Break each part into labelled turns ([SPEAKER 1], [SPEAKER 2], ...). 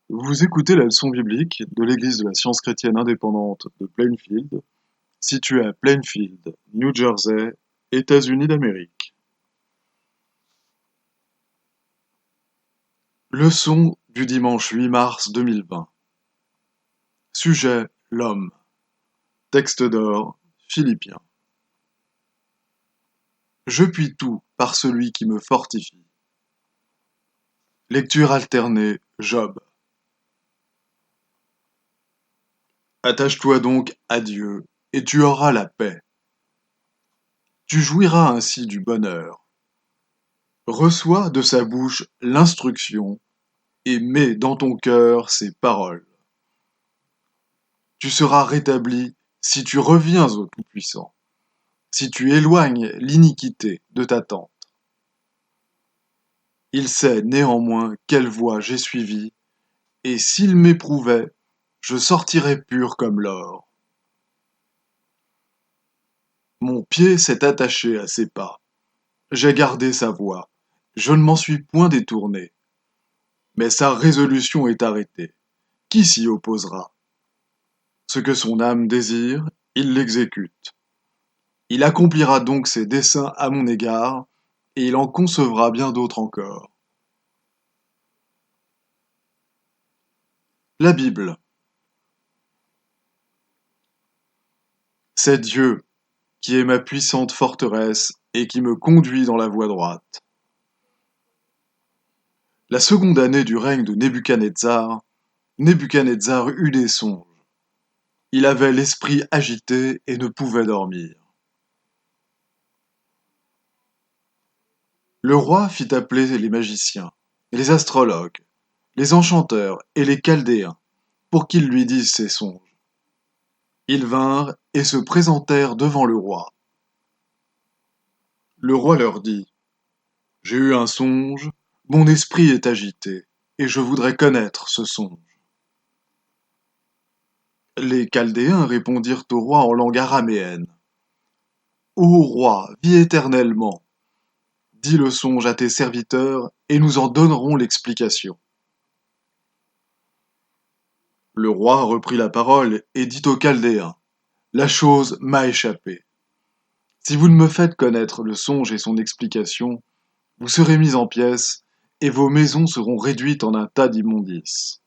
[SPEAKER 1] Vous écoutez la leçon biblique de l'Église de la Science chrétienne indépendante de Plainfield, située à Plainfield, New Jersey, États-Unis d'Amérique. Leçon du dimanche 8 mars 2020. Sujet: l'homme. Texte d'or, Philippiens. Je puis tout par celui qui me fortifie. Lecture alternée, Job. Attache-toi donc à Dieu, et tu auras la paix. Tu jouiras ainsi du bonheur. Reçois de sa bouche l'instruction, et mets dans ton cœur ses paroles. Tu seras rétabli si tu reviens au Tout-Puissant, si tu éloignes l'iniquité de ta tente. Il sait néanmoins quelle voie j'ai suivie, et s'il m'éprouvait, je sortirais pur comme l'or. Mon pied s'est attaché à ses pas. J'ai gardé sa voie. Je ne m'en suis point détourné. Mais sa résolution est arrêtée. Qui s'y opposera? Ce que son âme désire, il l'exécute. Il accomplira donc ses desseins à mon égard, et il en concevra bien d'autres encore. La Bible. C'est Dieu qui est ma puissante forteresse et qui me conduit dans la voie droite. La seconde année du règne de Nebuchadnezzar, Nebuchadnezzar eut des songes. Il avait l'esprit agité et ne pouvait dormir. Le roi fit appeler les magiciens, les astrologues, les enchanteurs et les chaldéens pour qu'ils lui disent ses songes. Ils vinrent et se présentèrent devant le roi. Le roi leur dit: J'ai eu un songe, mon esprit est agité, et je voudrais connaître ce songe. Les Chaldéens répondirent au roi en langue araméenne. Ô roi, vis éternellement, dis le songe à tes serviteurs, et nous en donnerons l'explication. Le roi reprit la parole et dit aux Chaldéens: La chose m'a échappé. Si vous ne me faites connaître le songe et son explication, vous serez mis en pièces, et vos maisons seront réduites en un tas d'immondices.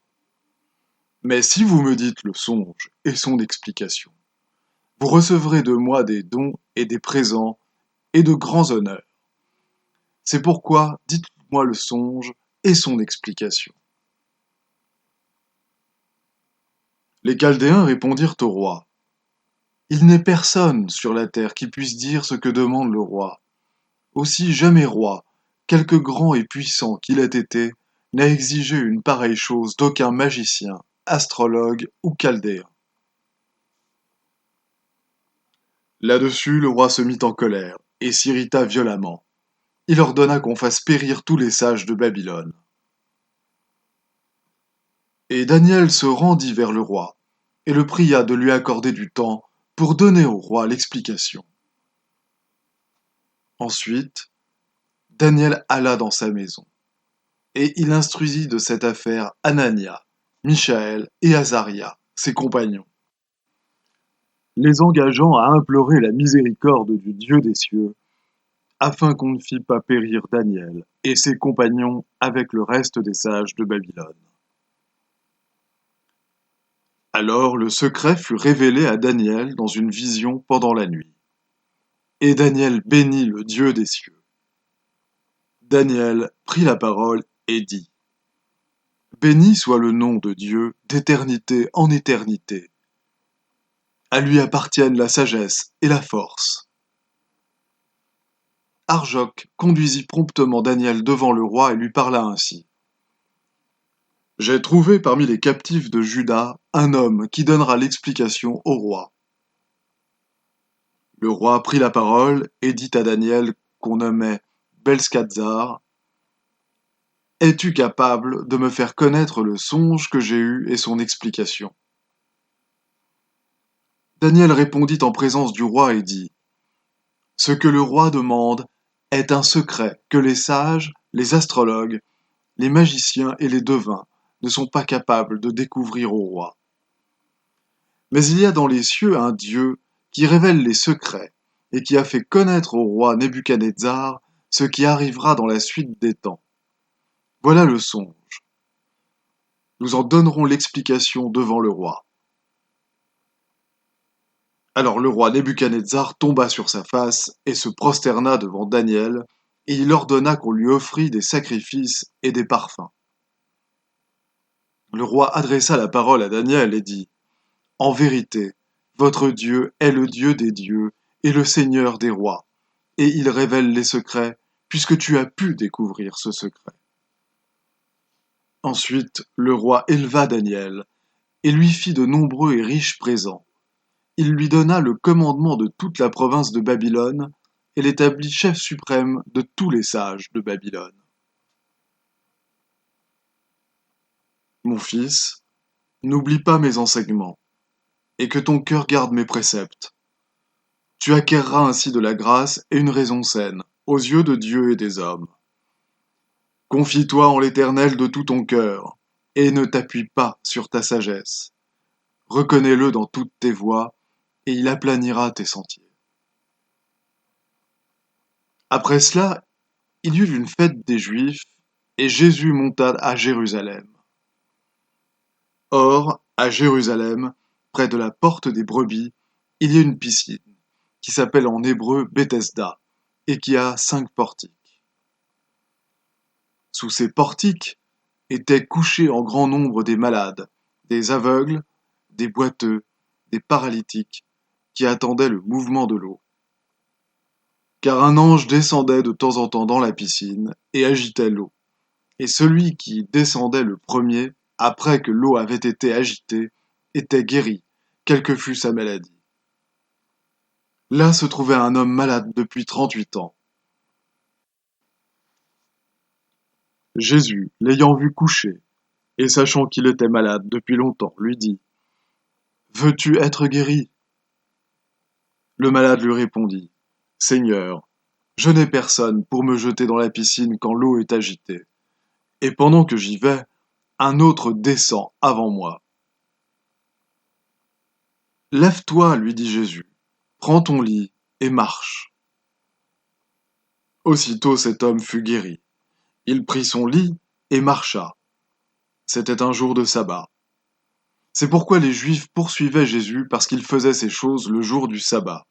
[SPEAKER 1] Mais si vous me dites le songe et son explication, vous recevrez de moi des dons et des présents et de grands honneurs. C'est pourquoi dites-moi le songe et son explication. Les Chaldéens répondirent au roi: Il n'est personne sur la terre qui puisse dire ce que demande le roi. Aussi jamais roi, quelque grand et puissant qu'il ait été, n'a exigé une pareille chose d'aucun magicien, astrologue ou chaldéen. Là-dessus, le roi se mit en colère et s'irrita violemment. Il ordonna qu'on fasse périr tous les sages de Babylone. Et Daniel se rendit vers le roi et le pria de lui accorder du temps pour donner au roi l'explication. Ensuite, Daniel alla dans sa maison, et il instruisit de cette affaire Anania, Michaël et Azaria, ses compagnons, les engageant à implorer la miséricorde du Dieu des cieux, afin qu'on ne fît pas périr Daniel et ses compagnons avec le reste des sages de Babylone. Alors le secret fut révélé à Daniel dans une vision pendant la nuit. Et Daniel bénit le Dieu des cieux. Daniel prit la parole et dit: Béni soit le nom de Dieu d'éternité en éternité. À lui appartiennent la sagesse et la force. Arjoc conduisit promptement Daniel devant le roi et lui parla ainsi: J'ai trouvé parmi les captifs de Juda un homme qui donnera l'explication au roi. Le roi prit la parole et dit à Daniel, qu'on nommait Belskazzar: Es-tu capable de me faire connaître le songe que j'ai eu et son explication? Daniel répondit en présence du roi et dit: Ce que le roi demande est un secret que les sages, les astrologues, les magiciens et les devins ne sont pas capables de découvrir au roi. Mais il y a dans les cieux un Dieu qui révèle les secrets et qui a fait connaître au roi Nebuchadnezzar ce qui arrivera dans la suite des temps. Voilà le songe. Nous en donnerons l'explication devant le roi. Alors le roi Nebuchadnezzar tomba sur sa face et se prosterna devant Daniel, et il ordonna qu'on lui offrît des sacrifices et des parfums. Le roi adressa la parole à Daniel et dit : « En vérité, votre Dieu est le Dieu des dieux et le Seigneur des rois, et il révèle les secrets, puisque tu as pu découvrir ce secret. » Ensuite, le roi éleva Daniel et lui fit de nombreux et riches présents. Il lui donna le commandement de toute la province de Babylone et l'établit chef suprême de tous les sages de Babylone. Mon fils, n'oublie pas mes enseignements, et que ton cœur garde mes préceptes. Tu acquerras ainsi de la grâce et une raison saine, aux yeux de Dieu et des hommes. Confie-toi en l'Éternel de tout ton cœur, et ne t'appuie pas sur ta sagesse. Reconnais-le dans toutes tes voies, et il aplanira tes sentiers. Après cela, il y eut une fête des Juifs, et Jésus monta à Jérusalem. Or, à Jérusalem, près de la porte des brebis, il y a une piscine, qui s'appelle en hébreu Bethesda, et qui a 5 portiques. Sous ces portiques étaient couchés en grand nombre des malades, des aveugles, des boiteux, des paralytiques, qui attendaient le mouvement de l'eau. Car un ange descendait de temps en temps dans la piscine et agitait l'eau. Et celui qui descendait le premier, après que l'eau avait été agitée, était guéri, quelle que fût sa maladie. Là se trouvait un homme malade depuis 38 ans. Jésus, l'ayant vu couché, et sachant qu'il était malade depuis longtemps, lui dit : « Veux-tu être guéri ? » Le malade lui répondit : « Seigneur, je n'ai personne pour me jeter dans la piscine quand l'eau est agitée. Et pendant que j'y vais, un autre descend avant moi. » « Lève-toi, lui dit Jésus, prends ton lit et marche. » Aussitôt cet homme fut guéri. Il prit son lit et marcha. C'était un jour de sabbat. C'est pourquoi les Juifs poursuivaient Jésus parce qu'il faisait ces choses le jour du sabbat.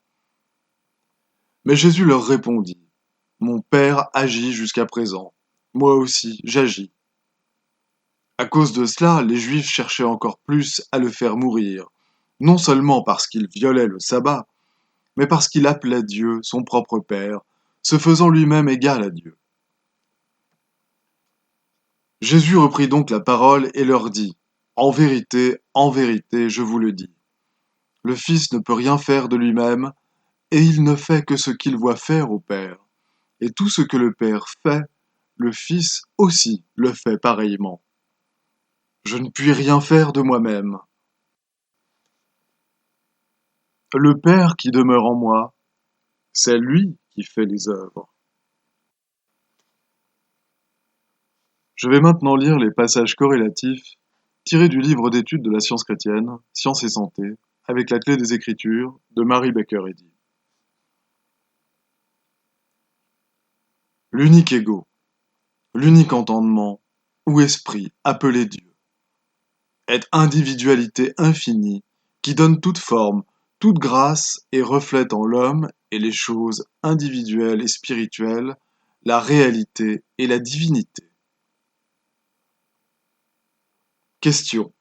[SPEAKER 1] Mais Jésus leur répondit : « Mon Père agit jusqu'à présent. Moi aussi, j'agis. » À cause de cela, les Juifs cherchaient encore plus à le faire mourir, non seulement parce qu'il violait le sabbat, mais parce qu'il appelait Dieu son propre Père, se faisant lui-même égal à Dieu. Jésus reprit donc la parole et leur dit : « en vérité, je vous le dis. Le Fils ne peut rien faire de lui-même, et il ne fait que ce qu'il voit faire au Père. Et tout ce que le Père fait, le Fils aussi le fait pareillement. Je ne puis rien faire de moi-même. Le Père qui demeure en moi, c'est lui qui fait les œuvres. » Je vais maintenant lire les passages corrélatifs tirés du livre d'études de la science chrétienne, Science et santé, avec la clé des Écritures de Mary Baker Eddy. L'unique ego, l'unique entendement ou esprit appelé Dieu, est individualité infinie qui donne toute forme, toute grâce et reflète en l'homme et les choses individuelles et spirituelles la réalité et la divinité. Question.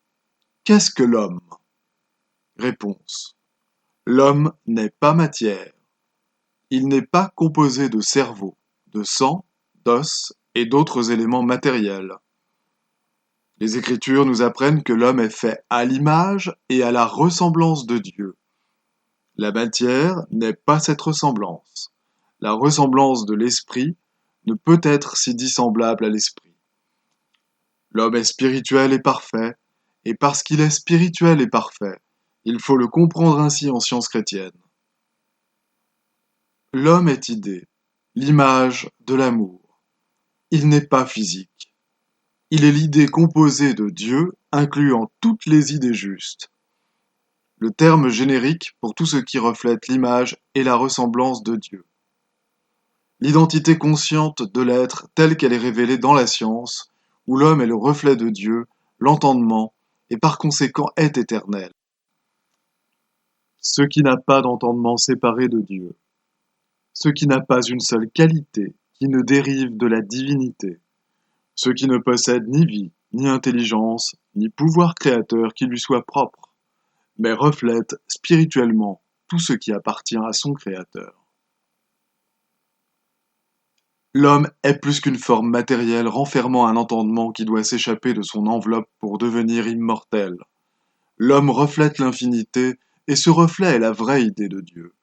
[SPEAKER 1] Qu'est-ce que l'homme ? Réponse. L'homme n'est pas matière. Il n'est pas composé de cerveau, de sang, d'os et d'autres éléments matériels. Les Écritures nous apprennent que l'homme est fait à l'image et à la ressemblance de Dieu. La matière n'est pas cette ressemblance. La ressemblance de l'esprit ne peut être si dissemblable à l'esprit. L'homme est spirituel et parfait, et parce qu'il est spirituel et parfait, il faut le comprendre ainsi en science chrétienne. L'homme est idée, l'image de l'amour. Il n'est pas physique. Il est l'idée composée de Dieu, incluant toutes les idées justes. Le terme générique pour tout ce qui reflète l'image et la ressemblance de Dieu. L'identité consciente de l'être telle qu'elle est révélée dans la science, où l'homme est le reflet de Dieu, l'entendement, et par conséquent est éternel. Ce qui n'a pas d'entendement séparé de Dieu. Ce qui n'a pas une seule qualité, qui ne dérive de la divinité. Ce qui ne possède ni vie, ni intelligence, ni pouvoir créateur qui lui soit propre, mais reflète spirituellement tout ce qui appartient à son créateur. L'homme est plus qu'une forme matérielle renfermant un entendement qui doit s'échapper de son enveloppe pour devenir immortel. L'homme reflète l'infinité, et ce reflet est la vraie idée de Dieu.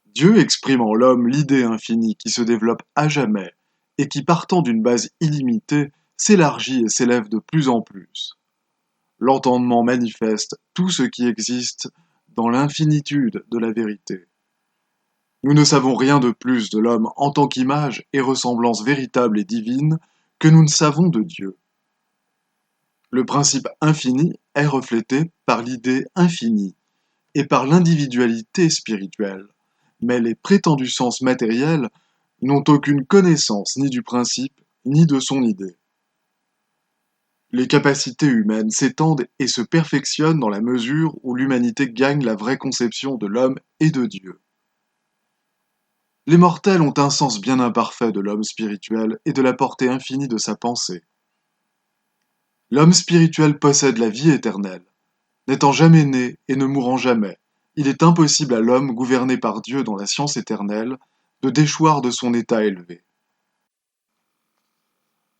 [SPEAKER 1] Dieu exprime en l'homme l'idée infinie qui se développe à jamais, et qui partant d'une base illimitée, s'élargit et s'élève de plus en plus. L'entendement manifeste tout ce qui existe dans l'infinitude de la vérité. Nous ne savons rien de plus de l'homme en tant qu'image et ressemblance véritable et divine que nous ne savons de Dieu. Le principe infini est reflété par l'idée infinie et par l'individualité spirituelle, mais les prétendus sens matériels n'ont aucune connaissance ni du principe ni de son idée. Les capacités humaines s'étendent et se perfectionnent dans la mesure où l'humanité gagne la vraie conception de l'homme et de Dieu. Les mortels ont un sens bien imparfait de l'homme spirituel et de la portée infinie de sa pensée. L'homme spirituel possède la vie éternelle. N'étant jamais né et ne mourant jamais, il est impossible à l'homme gouverné par Dieu dans la science éternelle de déchoir de son état élevé.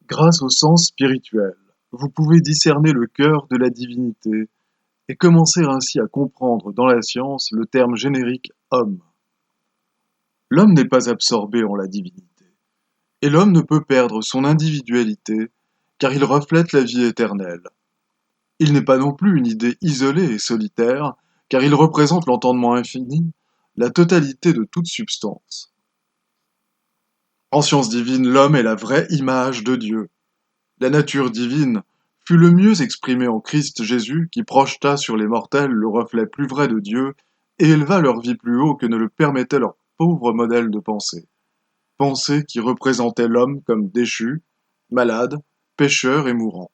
[SPEAKER 1] Grâce au sens spirituel, vous pouvez discerner le cœur de la divinité et commencer ainsi à comprendre dans la science le terme générique homme. L'homme n'est pas absorbé en la divinité, et l'homme ne peut perdre son individualité car il reflète la vie éternelle. Il n'est pas non plus une idée isolée et solitaire, car il représente l'entendement infini, la totalité de toute substance. En science divine, l'homme est la vraie image de Dieu. La nature divine fut le mieux exprimée en Christ Jésus qui projeta sur les mortels le reflet plus vrai de Dieu et éleva leur vie plus haut que ne le permettait leur pauvre modèle de pensée. Pensée qui représentait l'homme comme déchu, malade, pécheur et mourant.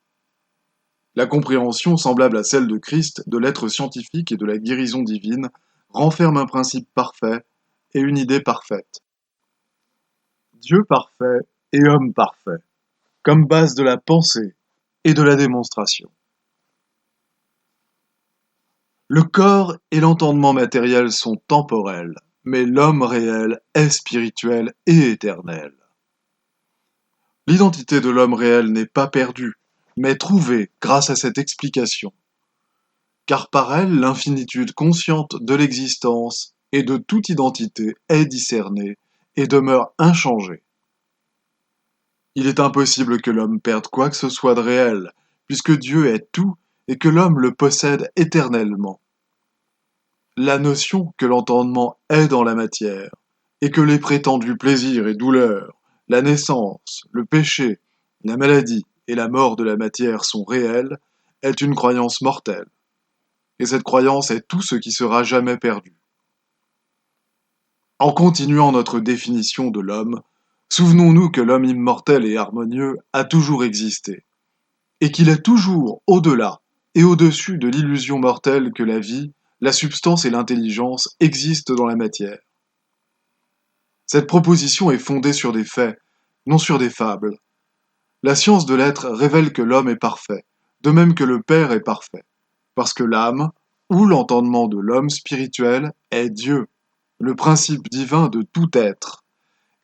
[SPEAKER 1] La compréhension semblable à celle de Christ de l'être scientifique et de la guérison divine renferme un principe parfait et une idée parfaite. Dieu parfait et homme parfait, comme base de la pensée et de la démonstration. Le corps et l'entendement matériel sont temporels, mais l'homme réel est spirituel et éternel. L'identité de l'homme réel n'est pas perdue, mais trouvée grâce à cette explication. Car par elle, l'infinitude consciente de l'existence et de toute identité est discernée et demeure inchangée. Il est impossible que l'homme perde quoi que ce soit de réel, puisque Dieu est tout et que l'homme le possède éternellement. La notion que l'entendement est dans la matière, et que les prétendus plaisirs et douleurs, la naissance, le péché, la maladie et la mort de la matière sont réels, est une croyance mortelle. Et cette croyance est tout ce qui sera jamais perdu. En continuant notre définition de l'homme, souvenons-nous que l'homme immortel et harmonieux a toujours existé, et qu'il est toujours au-delà et au-dessus de l'illusion mortelle que la vie, la substance et l'intelligence existent dans la matière. Cette proposition est fondée sur des faits, non sur des fables. La science de l'être révèle que l'homme est parfait, de même que le Père est parfait, parce que l'âme, ou l'entendement de l'homme spirituel, est Dieu, le principe divin de tout être,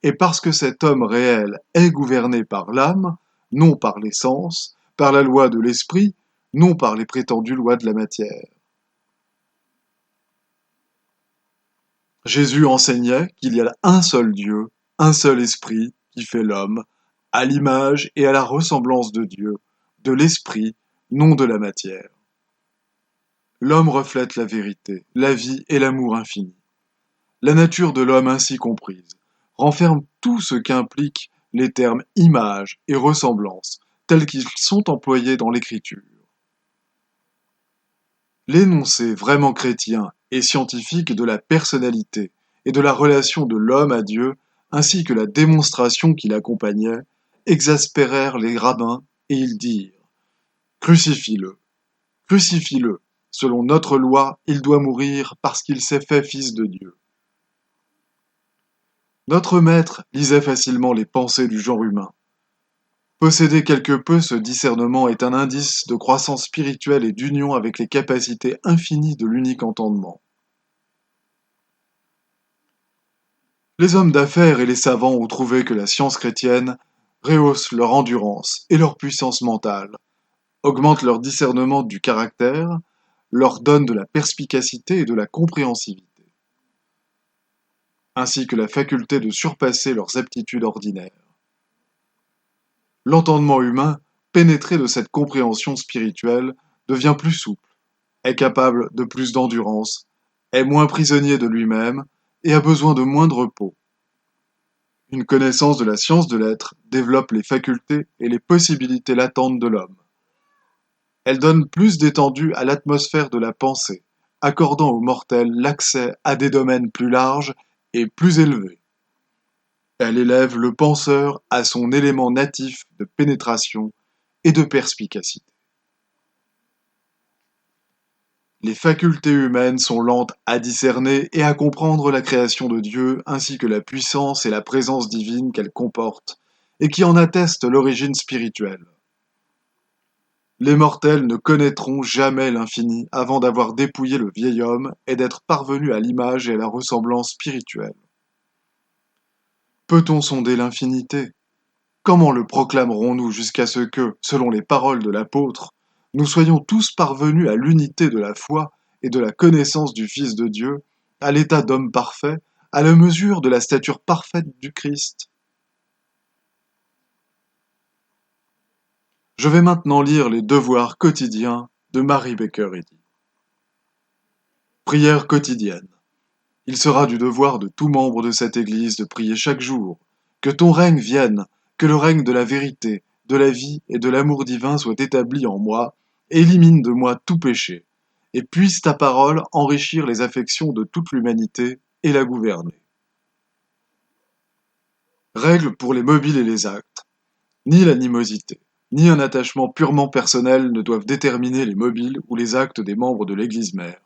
[SPEAKER 1] et parce que cet homme réel est gouverné par l'âme, non par les sens, par la loi de l'esprit, non par les prétendues lois de la matière. Jésus enseignait qu'il y a un seul Dieu, un seul esprit qui fait l'homme, à l'image et à la ressemblance de Dieu, de l'esprit, non de la matière. L'homme reflète la vérité, la vie et l'amour infini. La nature de l'homme ainsi comprise renferme tout ce qu'impliquent les termes image et ressemblance, tels qu'ils sont employés dans l'Écriture. L'énoncé vraiment chrétien et scientifique de la personnalité et de la relation de l'homme à Dieu, ainsi que la démonstration qui l'accompagnait, exaspérèrent les rabbins et ils dirent: Crucifie-le, crucifie-le. Selon notre loi, il doit mourir parce qu'il s'est fait fils de Dieu. Notre maître lisait facilement les pensées du genre humain. Posséder quelque peu ce discernement est un indice de croissance spirituelle et d'union avec les capacités infinies de l'unique entendement. Les hommes d'affaires et les savants ont trouvé que la science chrétienne rehausse leur endurance et leur puissance mentale, augmente leur discernement du caractère, leur donne de la perspicacité et de la compréhensivité, ainsi que la faculté de surpasser leurs aptitudes ordinaires. L'entendement humain, pénétré de cette compréhension spirituelle, devient plus souple, est capable de plus d'endurance, est moins prisonnier de lui-même et a besoin de moins de repos. Une connaissance de la science de l'être développe les facultés et les possibilités latentes de l'homme. Elle donne plus d'étendue à l'atmosphère de la pensée, accordant aux mortels l'accès à des domaines plus larges et plus élevés. Elle élève le penseur à son élément natif de pénétration et de perspicacité. Les facultés humaines sont lentes à discerner et à comprendre la création de Dieu ainsi que la puissance et la présence divine qu'elle comporte et qui en attestent l'origine spirituelle. Les mortels ne connaîtront jamais l'infini avant d'avoir dépouillé le vieil homme et d'être parvenus à l'image et à la ressemblance spirituelle. Peut-on sonder l'infinité? Comment le proclamerons-nous jusqu'à ce que, selon les paroles de l'apôtre, nous soyons tous parvenus à l'unité de la foi et de la connaissance du Fils de Dieu, à l'état d'homme parfait, à la mesure de la stature parfaite du Christ? Je vais maintenant lire les devoirs quotidiens de Mary Baker Eddy. Prière quotidienne. Il sera du devoir de tout membre de cette Église de prier chaque jour. Que ton règne vienne, que le règne de la vérité, de la vie et de l'amour divin soit établi en moi, élimine de moi tout péché, et puisse ta parole enrichir les affections de toute l'humanité et la gouverner. Règle pour les mobiles et les actes. Ni l'animosité, ni un attachement purement personnel ne doivent déterminer les mobiles ou les actes des membres de l'Église mère.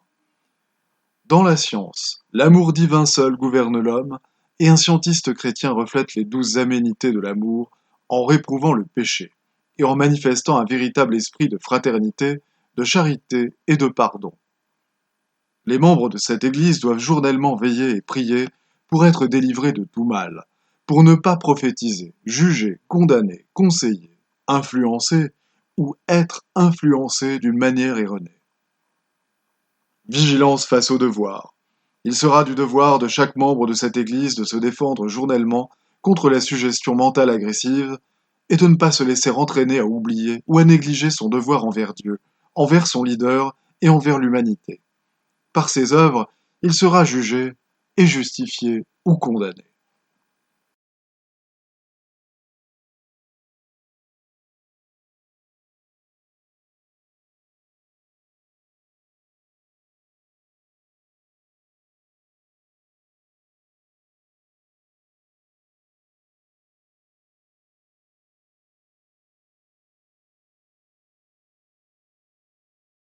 [SPEAKER 1] Dans la science, l'amour divin seul gouverne l'homme, et un scientiste chrétien reflète les douces aménités de l'amour en réprouvant le péché, et en manifestant un véritable esprit de fraternité, de charité et de pardon. Les membres de cette Église doivent journellement veiller et prier pour être délivrés de tout mal, pour ne pas prophétiser, juger, condamner, conseiller, influencer ou être influencés d'une manière erronée. Vigilance face au devoir. Il sera du devoir de chaque membre de cette Église de se défendre journellement contre la suggestion mentale agressive et de ne pas se laisser entraîner à oublier ou à négliger son devoir envers Dieu, envers son leader et envers l'humanité. Par ses œuvres, il sera jugé et justifié ou condamné.